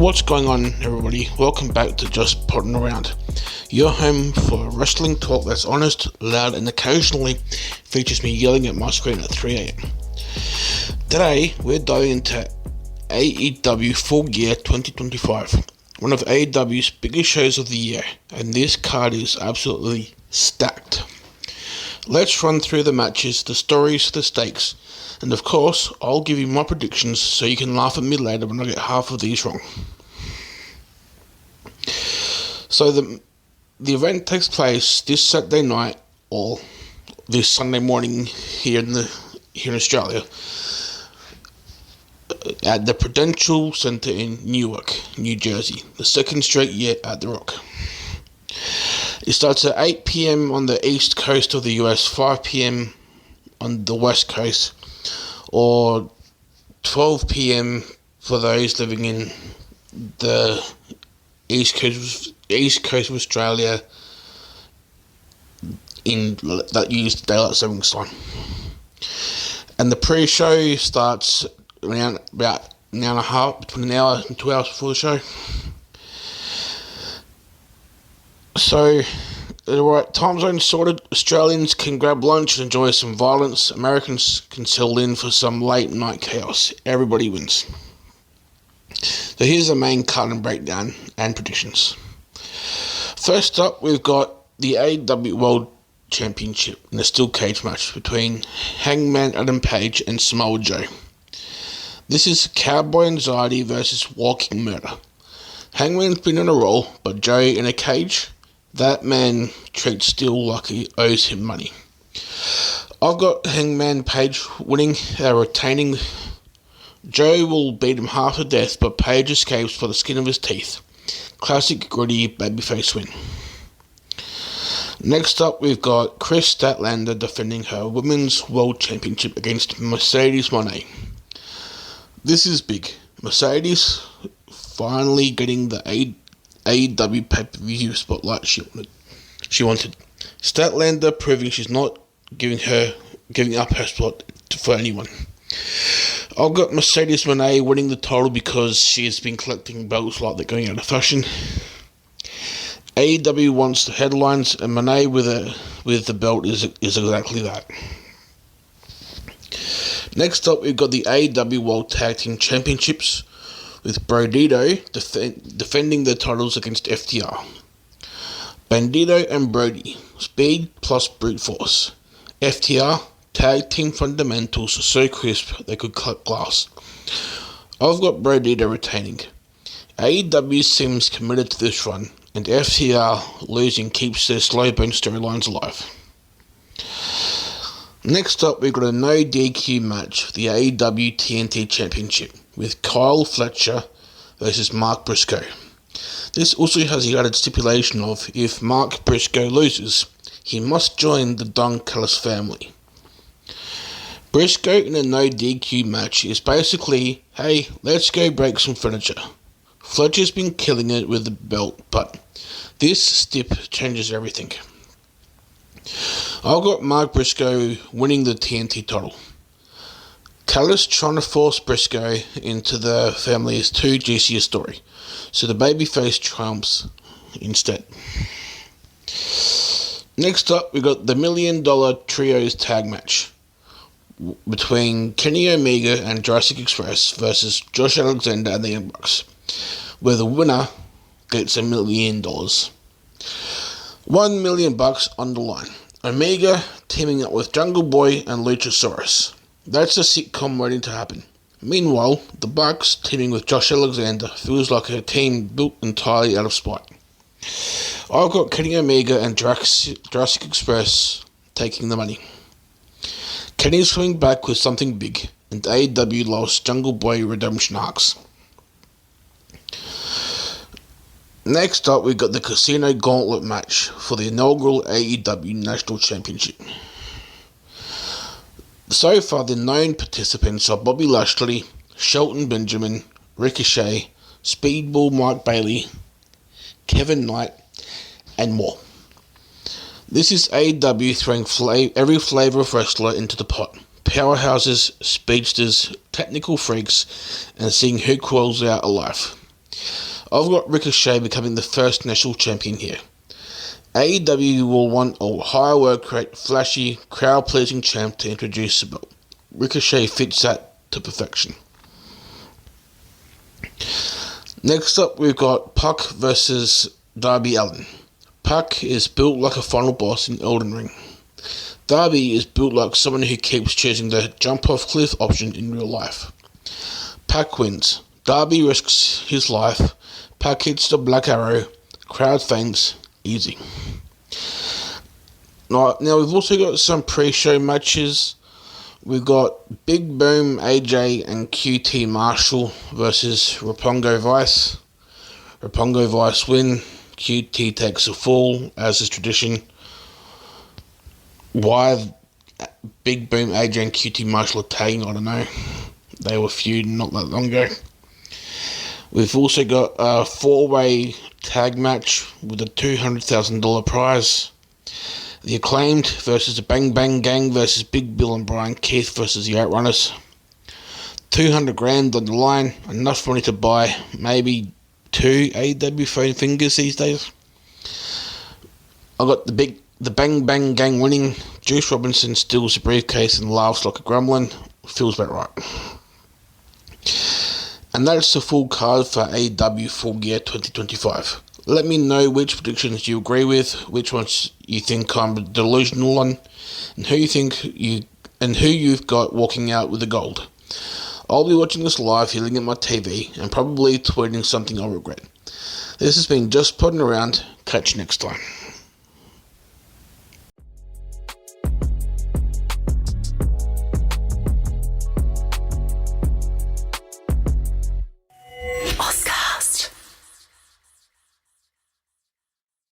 What's going on, everybody? Welcome back to Just Potting Around, your home for wrestling talk that's honest, loud, and occasionally features me yelling at my screen at 3 a.m. Today, we're diving into AEW Full Gear 2025, one of AEW's biggest shows of the year, and this card is absolutely stacked. Let's run through the matches, the stories, the stakes, and of course, I'll give you my predictions so you can laugh at me later when I get half of these wrong. So the event takes place this Saturday night or this Sunday morning here in Australia at the Prudential Centre in Newark, New Jersey, the second straight year at The Rock. It starts at 8 p.m. on the east coast of the US, 5 p.m. on the west coast, or 12 p.m. for those living in the east coast of Australia that use daylight savings time. And the pre-show starts around about an hour and a half, between an hour and 2 hours before the show. So, the right time zone sorted. Australians can grab lunch and enjoy some violence. Americans can settle in for some late night chaos. Everybody wins. So here's the main card and breakdown and predictions. First up, we've got the AEW World Championship in a steel cage match between Hangman Adam Page and Samoa Joe. This is Cowboy Anxiety versus Walking Murder. Hangman's been on a roll, but Joe in a cage? That man treats Steel like he owes him money. I've got Hangman Page winning, retaining. Joe will beat him half to death, but Page escapes by the skin of his teeth. Classic gritty babyface win. Next up, we've got Chris Statlander defending her Women's World Championship against Mercedes Moné. This is big. Mercedes finally getting the AEW pay-per-view spotlight she wanted. Statlander proving she's not giving up her spot for anyone. I've got Mercedes Moné winning the title because she has been collecting belts like they're going out of fashion. AEW wants the headlines, and Moné with the belt is exactly that. Next up, we've got the AEW World Tag Team Championships, with Bandito defending their titles against FTR. Bandito and Brody, speed plus brute force. FTR, tag team fundamentals are so crisp they could cut glass. I've got Bandito retaining. AEW seems committed to this run, and FTR losing keeps their slow burn storylines alive. Next up, we've got a no DQ match for the AEW TNT Championship, with Kyle Fletcher versus Mark Briscoe. This also has the added stipulation of, if Mark Briscoe loses, he must join the Don Callis family. Briscoe in a no DQ match is basically, hey, let's go break some furniture. Fletcher's been killing it with the belt, but this stip changes everything. I've got Mark Briscoe winning the TNT title. Callis trying to force Briscoe into the family is too juicy a story, so the babyface triumphs instead. Next up, we got the $1 Million Trios tag match between Kenny Omega and Jurassic Express versus Josh Alexander and the Young Bucks, where the winner gets $1 million. $1 million on the line. Omega teaming up with Jungle Boy and Luchasaurus. That's a sitcom waiting to happen. Meanwhile, the Bucks teaming with Josh Alexander feels like a team built entirely out of spite. I've got Kenny Omega and Jurassic Express taking the money. Kenny's coming back with something big, and AEW lost Jungle Boy redemption arcs. Next up, we've got the Casino Gauntlet match for the inaugural AEW National Championship. So far, the known participants are Bobby Lashley, Shelton Benjamin, Ricochet, Speedball Mike Bailey, Kevin Knight, and more. This is AEW throwing every flavour of wrestler into the pot. Powerhouses, speedsters, technical freaks, and seeing who crawls out alive. I've got Ricochet becoming the first national champion here. AEW will want a higher work rate, flashy, crowd-pleasing champ to introduce the belt. Ricochet fits that to perfection. Next up, we've got Puck versus Darby Allin. Puck is built like a final boss in Elden Ring. Darby is built like someone who keeps choosing the jump-off-cliff option in real life. Puck wins. Darby risks his life. Puck hits the Black Arrow. Crowd faints. Easy. Now we've also got some pre-show matches. We've got Big Boom AJ and QT Marshall versus Roppongi Vice. Roppongi Vice win. QT takes a fall, as is tradition. Why Big Boom AJ and QT Marshall are tagging, I don't know. They were feuding not that long ago. We've also got a 4-way tag match with a $200,000 prize. The Acclaimed versus the Bang Bang Gang versus Big Bill and Brian Keith versus the Outrunners. $200,000 on the line, enough money to buy maybe 2 AEW phone fingers these days. I got the Bang Bang Gang winning. Juice Robinson steals the briefcase and laughs like a gremlin. Feels about right. And that's the full card for AEW Full Gear 2025. Let me know which predictions you agree with, which ones you think I'm delusional on, and who you've got walking out with the gold. I'll be watching this live healing at my TV and probably tweeting something I'll regret. This has been Just Podding Around. Catch you next time.